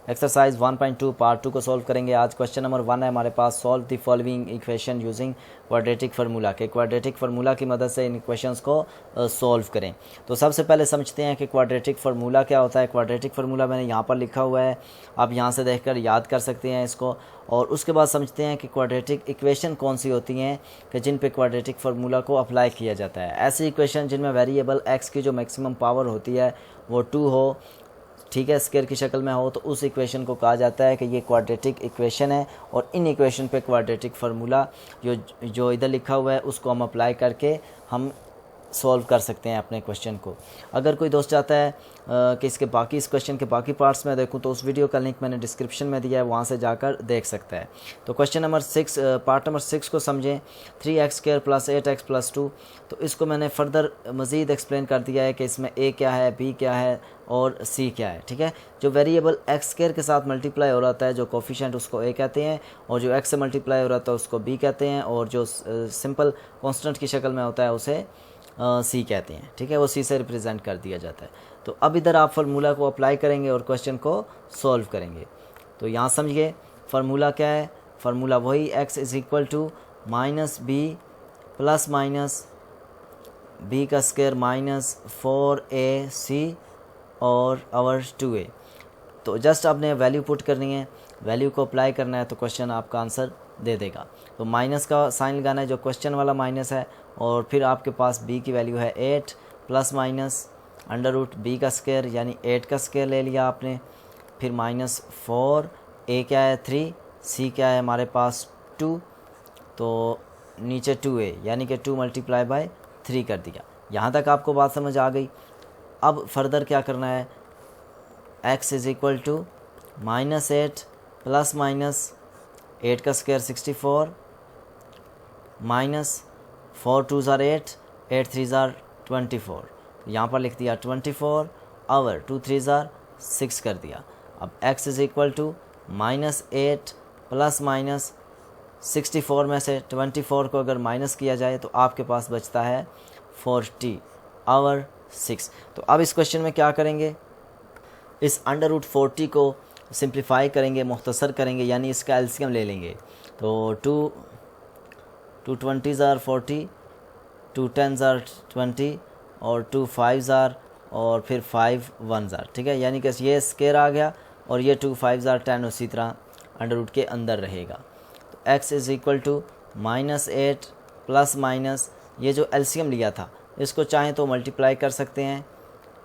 Exercise 1.2 part 2 को solve करेंगे। आज क्वेश्चन नंबर 1 है हमारे पास, solve the following equation using quadratic formula. के क्वाड्रेटिक फार्मूला की मदद से इन इक्वेशंस को सॉल्व करें। तो सबसे पहले समझते हैं कि क्वाड्रेटिक फार्मूला क्या होता है। क्वाड्रेटिक फार्मूला मैंने यहाँ पर लिखा हुआ है, आप यहाँ से देखकर याद कर सकते हैं इसको। और उसके बाद समझते हैं कि क्वाड्रेटिक इक्वेशन कौन सी होती हैं कि जिन पे क्वाड्रेटिक फार्मूला को अप्लाई किया जाता है। ऐसी इक्वेशन जिनमें वेरिएबल x की जो मैक्सिमम पावर होती है वो 2 हो, ठीक है, स्क्वायर की शक्ल में हो, तो उस इक्वेशन को कहा जाता है कि ये क्वाड्रेटिक इक्वेशन है। और इन इक्वेशन पे क्वाड्रेटिक फार्मूला जो इधर लिखा हुआ है उसको हम अप्लाई करके हम सॉल्व कर सकते हैं अपने क्वेश्चन को। अगर कोई दोस्त चाहता है कि इस क्वेश्चन के बाकी पार्ट्स में देखूं तो उस वीडियो का लिंक मैंने डिस्क्रिप्शन में दिया है, वहां से जाकर देख सकता है। तो क्वेश्चन नंबर 6 पार्ट नंबर 6 को समझें। 3x² + 8x + 2, तो इसको मैंने फर्दर मज़ीद एक्सप्लेन कर दिया है कि इसमें a क्या है, b क्या है और c क्या है। ठीक है, जो वेरिएबल x² के साथ मल्टीप्लाई हो रहा है, जो कोफिशिएंट, उसको a कहते हैं, और जो x से मल्टीप्लाई हो रहा है उसको b कहते हैं, और जो सिंपल कॉन्स्टेंट की शक्ल में होता है उसे सी कहते हैं। ठीक है, वो सी से रिप्रेजेंट कर दिया जाता है। तो अब इधर आप फार्मूला को अप्लाई करेंगे और क्वेश्चन को सॉल्व करेंगे। तो यहाँ समझिए फार्मूला क्या है। फार्मूला वही x = -b ± b² - 4ac और आवर 2a। तो जस्ट आपने वैल्यू पुट करनी है, वैल्यू को अप्लाई करना है, तो क्वेश्चन आपका आंसर दे देगा। तो माइनस का साइन लगाना है, जो क्वेश्चन वाला माइनस है, और फिर आपके पास b की वैल्यू है 8 ± √b² यानी 8 का स्क्वायर ले लिया आपने, फिर -4, a क्या है 3, c क्या है हमारे पास 2, तो नीचे 2a यानी कि 2 × 3 कर दिया। यहाँ तक आपको बात समझ आ गई। अब फर्दर क्या करना है, x = -8 ± 8 का स्क्वायर 64 -4 2 = 8, 8 3 = 24, यहाँ पर लिख दिया 24 आवर 2 3 = 6 कर दिया। अब x = -8 ± 64 में से 24 को अगर माइनस किया जाए तो आपके पास बचता है 40 आवर 6। तो अब इस क्वेश्चन में क्या करेंगे, इस √40 को सिंप्लीफाई करेंगे, मुख्तसर करेंगे, यानी इसका एलसीएम ले लेंगे। तो 2 20s are 40, 2 10s are 20 और 2 5s are और फिर 5 1s are। ठीक है, यानी कि ये स्क्वायर आ गया और ये 2 5s are 10 उसी तरह अंडर के अंदर रहेगा। तो x = -8 ± ये जो एलसीएम लिया था इसको चाहें तो मल्टीप्लाई कर सकते हैं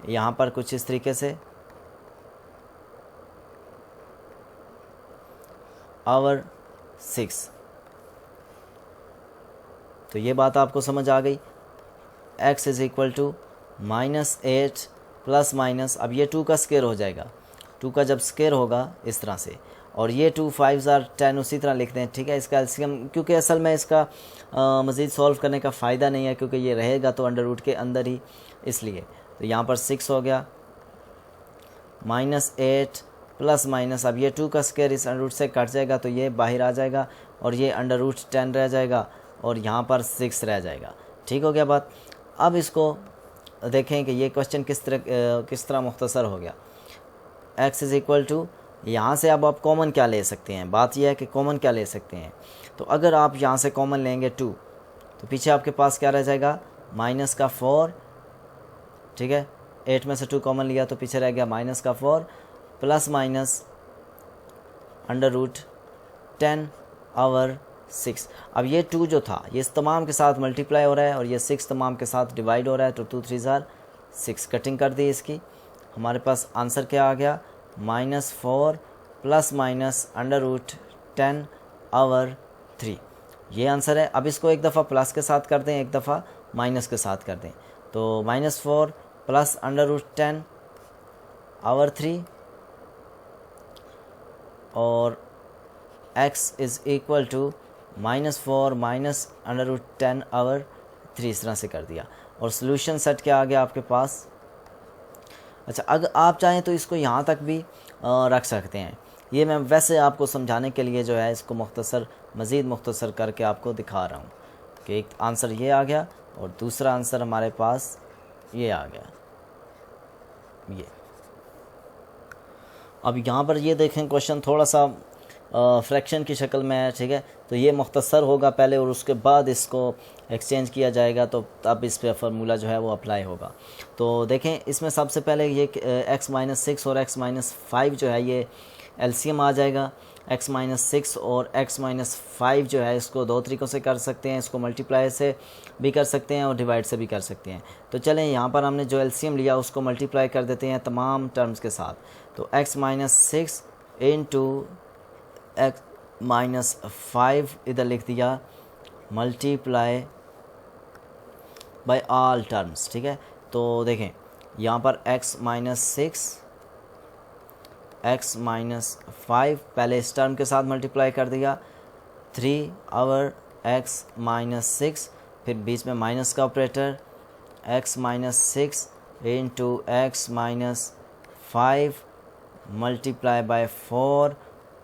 यहाँ पर कुछ इस तरीके से, आवर 6। तो ये बात आपको समझ आ गई। x = -8 ± अब ये 2 का स्क्वायर हो जाएगा, 2 का जब स्क्वायर होगा इस तरह से, और ये 2 5s are 10 उसी तरह लिखते हैं। ठीक है, इसका एलसीएम, क्योंकि असल में इसका मज़ीद सॉल्व करने का फ़ायदा नहीं है, क्योंकि ये रहेगा तो अंडर के अंदर ही, इसलिए। तो यहाँ पर 6 हो गया, -8 ± अब ये 2 का स्क्वायर इस अंडर से कट जाएगा तो ये बाहर आ जाएगा, और ये अंडर10 रह जाएगा, और यहाँ पर 6 रह जाएगा। ठीक हो गया बात। अब इसको देखें कि ये क्वेश्चन किस तरह मुख्तसर हो गया। x = यहाँ से अब आप कॉमन क्या ले सकते हैं, बात यह है कि कॉमन क्या ले सकते हैं। तो अगर आप यहाँ से कॉमन लेंगे 2, तो पीछे आपके पास क्या रह जाएगा, -4। ठीक है, 8 में से 2 कॉमन लिया तो पीछे रह गया -4 ± √10 आवर 6। अब ये 2 जो था ये इस तमाम के साथ मल्टीप्लाई हो रहा है और ये 6 तमाम के साथ डिवाइड हो रहा है, तो 2 3 = 6 कटिंग कर दी इसकी। हमारे पास आंसर क्या आ गया, -4 ± √10 आवर 3। ये आंसर है। अब इसको एक दफ़ा प्लस के साथ कर दें, एक दफ़ा माइनस के साथ कर दें, तो -4 + √10 आवर 3 और x = -4 - √10 आवर 3, इस तरह से कर दिया। और सोल्यूशन सेट क्या आ गया आपके पास। अच्छा, अगर आप चाहें तो इसको यहाँ तक भी रख सकते हैं। ये मैं वैसे आपको समझाने के लिए जो है इसको मज़ीद मुख्तसर करके आपको दिखा रहा हूँ कि एक आंसर ये आ गया और दूसरा आंसर हमारे पास ये आ गया, ये। अब यहाँ पर ये देखें क्वेश्चन थोड़ा सा फ्रैक्शन की शक्ल में है, ठीक है, तो ये मुख्तसर होगा पहले और उसके बाद इसको एक्सचेंज किया जाएगा, तो तब इस पर फार्मूला जो है वो अप्लाई होगा। तो देखें इसमें सबसे पहले ये x-6 और x-5 जो है ये एलसीएम आ जाएगा। x-6 और x-5 जो है इसको दो तरीक़ों से कर सकते हैं, इसको मल्टीप्लाई से भी कर सकते हैं और डिवाइड से भी कर सकते हैं। तो चलें यहाँ पर हमने जो एलसीएम लिया उसको मल्टीप्लाई कर देते हैं तमाम टर्म्स के साथ। तो x-6 इंटू x-5 इधर लिख दिया, मल्टीप्लाई बाय ऑल टर्म्स, ठीक है। तो देखें यहाँ पर x-6 x-5 पहले इस टर्म के साथ मल्टीप्लाई कर दिया, 3 ओवर x-6, फिर बीच में माइनस का operator, x-6 into x-5 multiply by 4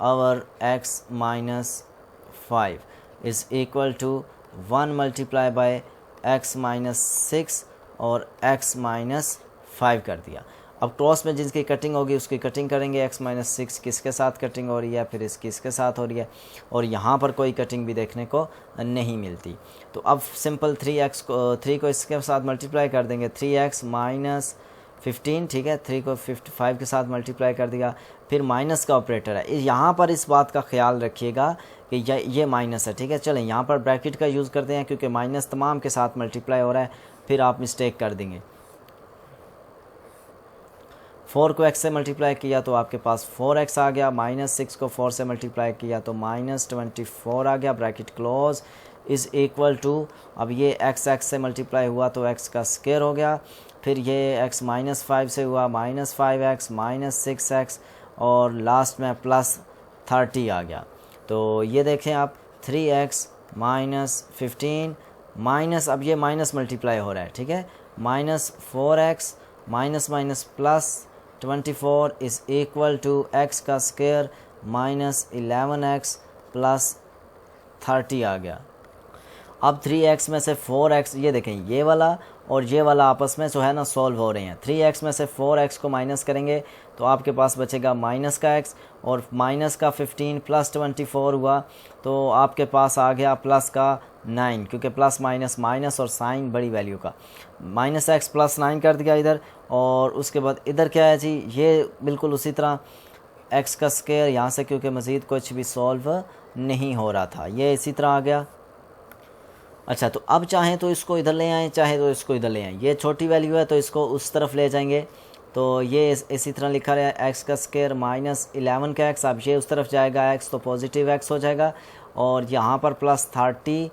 over x-5 is equal to 1 multiply by x-6 और x-5 कर दिया। अब क्रॉस में जिसकी कटिंग होगी उसकी कटिंग करेंगे, x-6 किसके साथ कटिंग हो रही है, फिर इसकी इसके साथ हो रही है, और यहाँ पर कोई कटिंग भी देखने को नहीं मिलती। तो अब सिंपल 3 को इसके साथ मल्टीप्लाई कर देंगे, 3x माइनस 15, ठीक है, 3 को 55 के साथ मल्टीप्लाई कर दिया, फिर माइनस का ऑपरेटर है। यहाँ पर इस बात का ख्याल रखिएगा कि ये माइनस है, ठीक है। चलें यहाँ पर ब्रैकेट का यूज़ करते हैं क्योंकि माइनस तमाम के साथ मल्टीप्लाई हो रहा है, फिर आप मिस्टेक कर देंगे। 4 को x से मल्टीप्लाई किया तो आपके पास 4x आ गया, -6 को 4 से मल्टीप्लाई किया तो -24 आ गया, bracket close is equal to, अब ये x से मल्टीप्लाई हुआ तो x का स्क्वायर हो गया, फिर ये x -5 से हुआ -5x -6x और लास्ट में +30 आ गया। तो ये देखें आप 3x -15 माइनस, अब ये माइनस मल्टीप्लाई हो रहा है, ठीक है, -4x minus +24 is equal to x का स्क्वायर -11x +30 आ गया। अब 3x में से 4x, ये देखें ये वाला और ये वाला आपस में जो है ना सॉल्व हो रहे हैं। 3x में से 4x को माइनस करेंगे तो आपके पास बचेगा माइनस का x, और माइनस का 15 +24 हुआ तो आपके पास आ गया प्लस का 9, क्योंकि प्लस माइनस माइनस और साइन बड़ी वैल्यू का, -x +9 कर दिया इधर। और उसके बाद इधर क्या है जी, ये बिल्कुल उसी तरह x का स्क्वायर यहाँ से, क्योंकि मज़ीद कुछ भी सॉल्व नहीं हो रहा था, ये इसी तरह आ गया। अच्छा, तो अब चाहें तो इसको इधर ले आएँ, चाहे तो इसको इधर ले आएँ, ये छोटी वैल्यू है तो इसको उस तरफ ले जाएंगे, तो ये इसी तरह लिखा रहा है x का स्क्वायर -11 का x, अब ये उस तरफ जाएगा x तो पॉजिटिव x हो जाएगा, और यहाँ पर +30,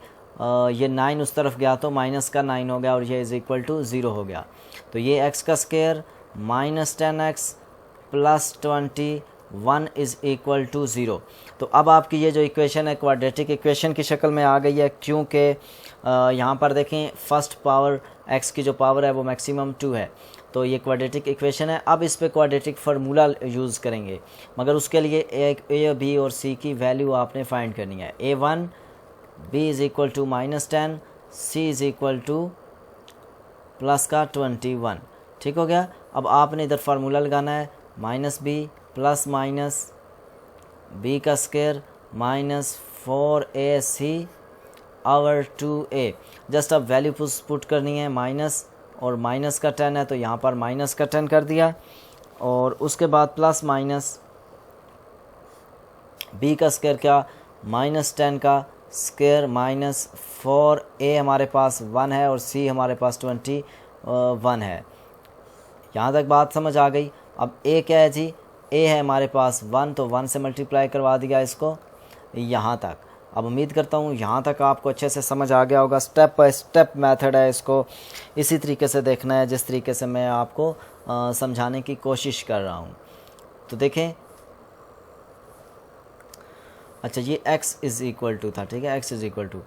ये 9 उस तरफ गया तो माइनस का 9 हो गया और ये इज़ इक्वल टू 0 हो गया। तो ये x का square -10x +21 is equal to 0। तो अब आपकी ये जो इक्वेशन है क्वाड्रेटिक इक्वेशन की शक्ल में आ गई है, क्योंकि यहाँ पर देखें फर्स्ट पावर x की जो पावर है वो मैक्सिमम 2 है, तो ये क्वाड्रेटिक इक्वेशन है। अब इस पे क्वाड्रेटिक फार्मूला यूज़ करेंगे, मगर उसके लिए एक a, b और c की वैल्यू आपने फाइंड करनी है। a1 b is equal to -10, c is equal to plus का 21, ठीक हो गया। अब आपने इधर फार्मूला लगाना है, -b प्लस माइनस b का square -4ac over 2a, just अब वैल्यू पुट करनी है, माइनस और माइनस का 10 है तो यहाँ पर माइनस का 10 कर दिया, और उसके बाद प्लस माइनस b का स्क्वायर क्या, -10 का स्क्वायर -4a हमारे पास 1 है और c हमारे पास 21 है। यहाँ तक बात समझ आ गई। अब a क्या है जी, a है हमारे पास 1, तो 1 से मल्टीप्लाई करवा दिया इसको यहाँ तक। अब उम्मीद करता हूँ यहाँ तक आपको अच्छे से समझ आ गया होगा। स्टेप बाय स्टेप मेथड है, इसको इसी तरीके से देखना है जिस तरीके से मैं आपको समझाने की कोशिश कर रहा हूँ। तो देखें, अच्छा ये x इज़ इक्वल टू था, ठीक है, x इज़ इक्वल टू,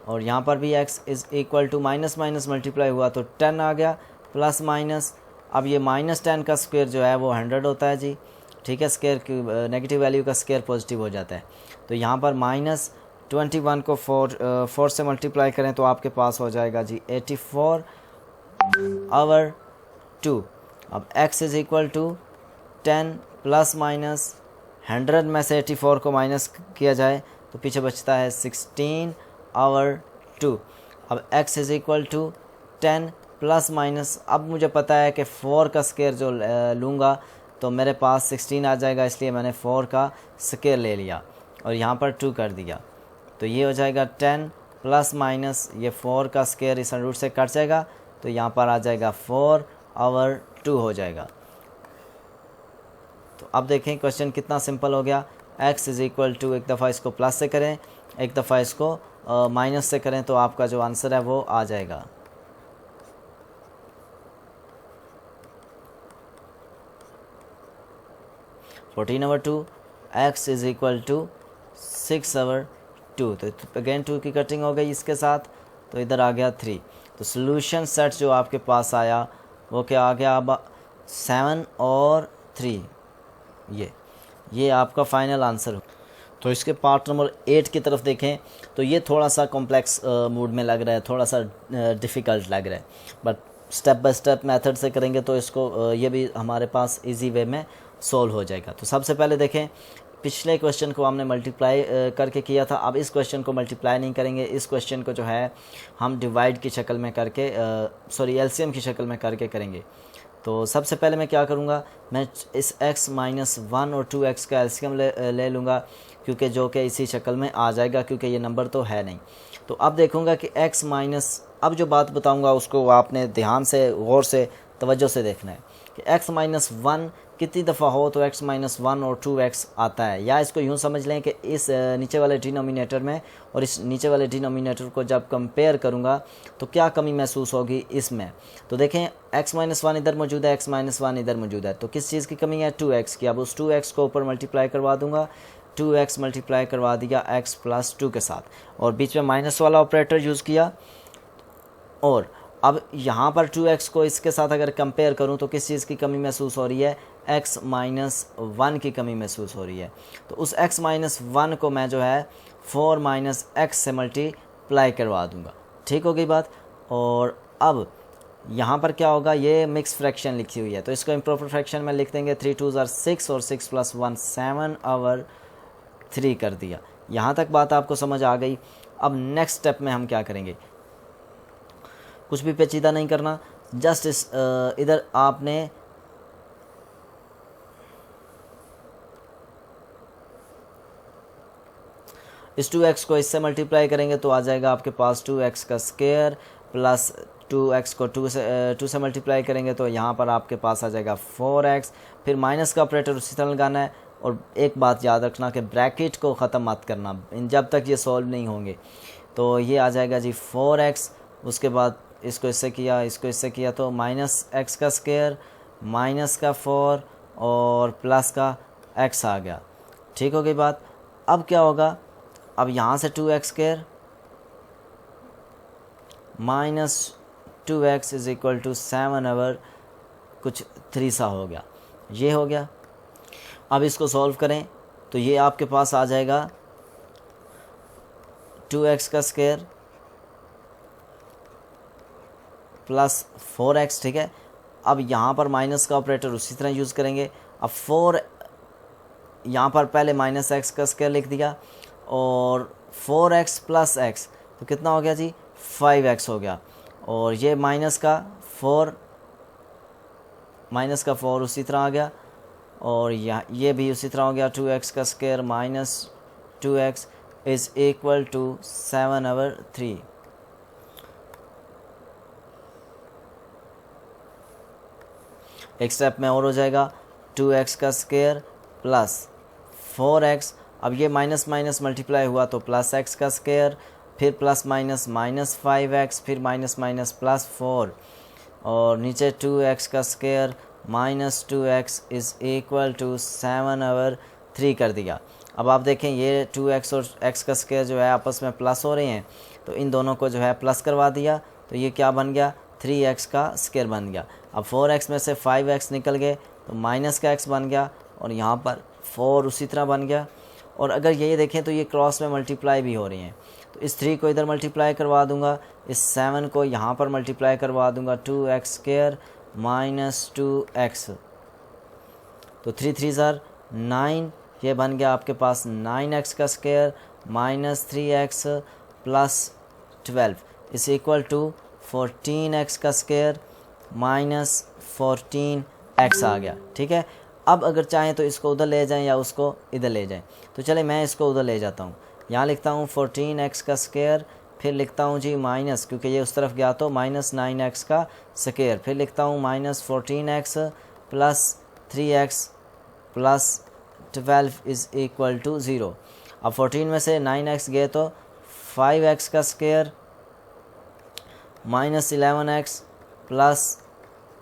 और यहाँ पर भी x is equal to minus minus multiply हुआ तो 10 आ गया, प्लस माइनस। अब ये -10 का स्क्वायर जो है वो 100 होता है जी, ठीक है, स्क्वायर की नेगेटिव वैल्यू का स्क्वायर पॉजिटिव हो जाता है। तो यहाँ पर -21 को 4 से मल्टीप्लाई करें तो आपके पास हो जाएगा जी 84 ओवर 2। अब x is equal to 10 plus minus 100 में से 84 को माइनस किया जाए तो पीछे बचता है 16/2। अब x is equal to 10 plus minus, अब मुझे पता है कि 4 का स्क्वायर जो लूँगा तो मेरे पास 16 आ जाएगा, इसलिए मैंने 4 का स्क्वायर ले लिया और यहाँ पर 2 कर दिया। तो ये हो जाएगा 10 प्लस माइनस ये 4 का स्क्वायर इस रूट से कट जाएगा तो यहाँ पर आ जाएगा 4/2 हो जाएगा। तो अब देखें क्वेश्चन कितना सिंपल हो गया। x इज़ इक्वल टू, एक दफ़ा इसको प्लस से करें, एक दफ़ा इसको माइनस से करें तो आपका जो आंसर है वो आ जाएगा। (14/2) x इज़ इक्वल टू 6/2। तो अगेन 2 की कटिंग हो गई इसके साथ, तो इधर आ गया 3। तो सोल्यूशन सेट जो आपके पास आया वो क्या आ गया, अब 7 और 3, ये आपका फाइनल आंसर हो। तो इसके पार्ट नंबर 8 की तरफ देखें तो ये थोड़ा सा कॉम्प्लेक्स मूड में लग रहा है, थोड़ा सा डिफ़िकल्ट लग रहा है, but step by step method से करेंगे तो इसको ये भी हमारे पास इजी वे में सॉल्व हो जाएगा। तो सबसे पहले देखें, पिछले क्वेश्चन को हमने मल्टीप्लाई करके किया था, अब इस क्वेश्चन को मल्टीप्लाई नहीं करेंगे, इस क्वेश्चन को जो है हम डिवाइड की शक्ल में करके एलसीएम की शक्ल में करके करेंगे। तो सबसे पहले मैं क्या करूँगा, मैं इस x माइनस 1 और 2x का एलसीएम ले लूँगा, क्योंकि जो कि इसी शक्ल में आ जाएगा, क्योंकि ये नंबर तो है नहीं। तो अब देखूँगा कि x माइनस, अब जो बात बताऊँगा उसको आपने ध्यान से गौर से तवज्जो से देखना है कि x माइनस 1 कितनी दफ़ा हो तो x माइनस 1 और 2x आता है। या इसको यूँ समझ लें कि इस नीचे वाले डिनोमिनेटर में और इस नीचे वाले डिनोमिनेटर को जब कंपेयर करूँगा तो क्या कमी महसूस होगी इसमें। तो देखें x माइनस 1 इधर मौजूद है, x माइनस 1 इधर मौजूद है, तो किस चीज़ की कमी है, 2x की। अब उस 2x को ऊपर मल्टीप्लाई करवा दूँगा, 2x मल्टीप्लाई करवा दिया x प्लस 2 के साथ और बीच में माइनस वाला ऑपरेटर यूज़ किया। और अब यहाँ पर 2x को इसके साथ अगर कंपेयर करूँ तो किस चीज़ की कमी महसूस हो रही है, x माइनस 1 की कमी महसूस हो रही है। तो उस x माइनस 1 को मैं जो है 4 माइनस x से मल्टीप्लाई करवा दूँगा। ठीक हो गई बात। और अब यहाँ पर क्या होगा, ये मिक्स फ्रैक्शन लिखी हुई है तो इसको इम्प्रॉपर फ्रैक्शन में लिख देंगे। 3 2 are 6 और 6 प्लस 1 7/3 कर दिया। यहाँ तक बात आपको समझ आ गई। अब नेक्स्ट स्टेप में हम क्या करेंगे, कुछ भी पेचीदा नहीं करना, जस्ट इस इधर आपने इस 2x को इससे मल्टीप्लाई करेंगे तो आ जाएगा आपके पास 2x का स्क्वायर प्लस 2x को 2 से मल्टीप्लाई करेंगे तो यहाँ पर आपके पास आ जाएगा 4x। फिर माइनस का ऑपरेटर उसी तरह लगाना है। और एक बात याद रखना कि ब्रैकेट को ख़त्म मत करना जब तक ये सॉल्व नहीं होंगे। तो ये आ जाएगा जी 4x, उसके बाद इसको इससे किया, इसको इससे किया तो माइनस x का स्क्वायर माइनस का 4 और प्लस का x आ गया। ठीक हो गई बात। अब क्या होगा, अब यहाँ से 2x square minus 2x is equal to 7/3 सा हो गया, ये हो गया। अब इसको सॉल्व करें तो ये आपके पास आ जाएगा 2x का स्क्वायर प्लस 4x। ठीक है, अब यहाँ पर माइनस का ऑपरेटर उसी तरह यूज़ करेंगे। अब 4 यहाँ पर पहले माइनस x का स्क्वायर लिख दिया और 4x प्लस x तो कितना हो गया जी, 5x हो गया। और ये माइनस का 4 उसी तरह आ गया और ये भी उसी तरह हो गया। 2x का square minus 2x is equal to 7/3। एक स्टेप में और हो जाएगा 2x का स्क्वायर प्लस 4x। अब ये माइनस माइनस मल्टीप्लाई हुआ तो प्लस x का स्क्वायर, फिर प्लस माइनस माइनस 5x, फिर माइनस माइनस प्लस 4 और नीचे 2x का square minus 2x is equal to 7/3 कर दिया। अब आप देखें ये 2x और x का स्क्वायर जो है आपस में प्लस हो रहे हैं तो इन दोनों को जो है प्लस करवा दिया तो ये क्या बन गया, 3x का स्क्वायर बन गया। अब 4x में से 5x निकल गए तो माइनस का x बन गया और यहाँ पर 4 उसी तरह बन गया। और अगर ये देखें तो ये क्रॉस में मल्टीप्लाई भी हो रही हैं तो इस 3 को इधर मल्टीप्लाई करवा दूंगा, इस 7 को यहाँ पर मल्टीप्लाई करवा दूंगा, 2x स्क्वायर माइनस 2x तो 3 3 ज़ार 9, ये बन गया आपके पास 9x का स्क्वायर माइनस 3x प्लस 12 इस इक्वल टू 14x का स्क्वायर माइनस 14x आ गया। ठीक है, अब अगर चाहें तो इसको उधर ले जाएं या उसको इधर ले जाएं। तो चले मैं इसको उधर ले जाता हूँ। यहाँ लिखता हूँ 14x का स्क्वायर, फिर लिखता हूँ जी माइनस, क्योंकि ये उस तरफ गया तो माइनस 9x का स्क्वायर, फिर लिखता हूँ minus 14x plus 3x plus 12 is equal to 0। अब 14 में से 9x गए तो 5x का square minus 11x plus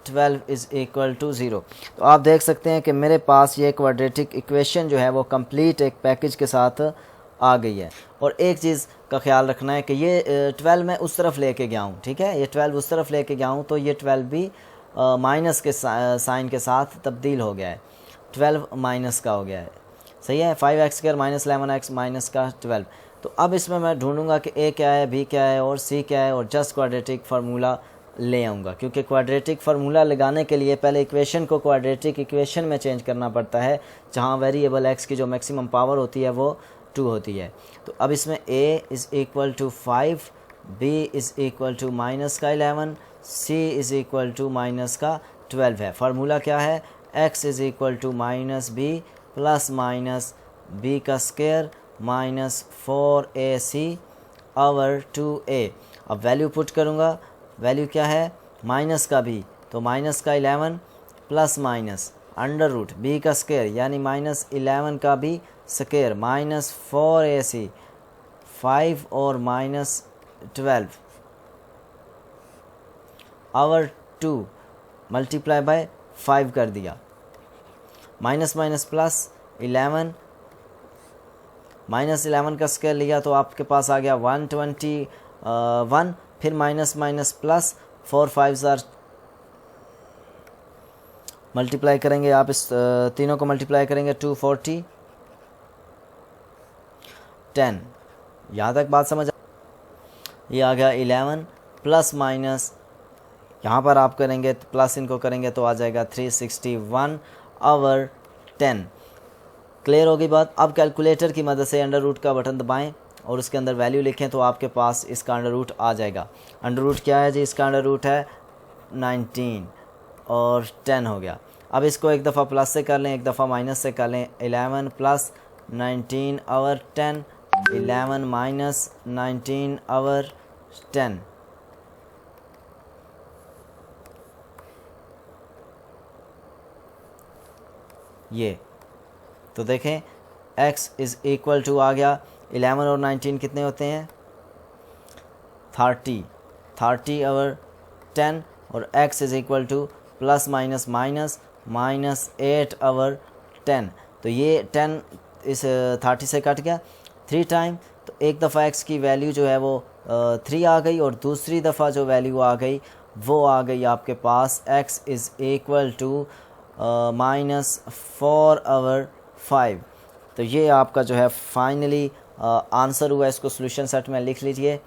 12 is equal to 0। तो आप देख सकते हैं कि मेरे पास ये क्वाड्रेटिक इक्वेशन जो है वो कंप्लीट एक पैकेज के साथ आ गई है। और एक चीज़ का ख्याल रखना है कि ये 12 मैं उस तरफ लेके गया हूँ, ठीक है, ये 12 उस तरफ लेके गया हूँ तो ये 12 भी माइनस के साइन के साथ तब्दील हो गया है, 12 माइनस का हो गया है। सही है, 5x square minus 11x minus का 12। तो अब इसमें मैं ढूंढूंगा कि a क्या है, b क्या है और c क्या है और जस्ट क्वाड्रेटिक फार्मूला ले आऊँगा, क्योंकि क्वाड्रेटिक फार्मूला लगाने के लिए पहले इक्वेशन को क्वाड्रेटिक इक्वेशन में चेंज करना पड़ता है, जहाँ वेरिएबल x की जो मैक्सिमम पावर होती है वो 2 होती है। तो अब इसमें a is equal to 5, b is equal to minus का 11, c is equal to minus का 12 है। फार्मूला क्या है, x is equal to minus b plus minus b का square minus 4ac over 2a। अब वैल्यू पुट करूँगा, value क्या है, माइनस का b तो माइनस का 11 plus minus under root b का स्क्वायर यानी माइनस 11 का b स्क्वायर माइनस 4ac 5 और माइनस 12 ओवर 2 मल्टीप्लाई बाय 5 कर दिया, माइनस माइनस प्लस 11 माइनस 11 का स्क्वायर लिया तो आपके पास आ गया 121, फिर माइनस माइनस प्लस 4 5 ज़ार मल्टीप्लाई करेंगे, आप इस तीनों को मल्टीप्लाई करेंगे 240 10। यहाँ तक बात समझ, ये आ गया 11 प्लस माइनस यहाँ पर आप करेंगे तो प्लस इनको करेंगे तो आ जाएगा 361 ओवर 10। क्लियर होगी बात। अब कैलकुलेटर की मदद से अंडर रूट का बटन दबाएं और उसके अंदर वैल्यू लिखें तो आपके पास इसका अंडर रूट आ जाएगा। अंडर रूट क्या है जी, इसका अंडर रूट है 19 और 10 हो गया। अब इसको एक दफ़ा प्लस से कर लें, एक दफ़ा माइनस से कर लें। 11 प्लस 19 ओवर 10, 11 माइनस 19 ओवर 10। ये तो देखें x इज़ इक्वल टू आ गया 11 और 19 कितने होते हैं 30 ओवर 10 और x is equal to plus minus minus minus 8 over 10। तो ये 10 इस 30 से कट गया 3 टाइम, तो एक दफ़ा x की वैल्यू जो है वो 3 आ गई और दूसरी दफ़ा जो वैल्यू आ गई वो आ गई आपके पास x is equal to minus 4 over 5। तो ये आपका जो है फाइनली आंसर हुआ। इसको सॉल्यूशन सेट में लिख लीजिए।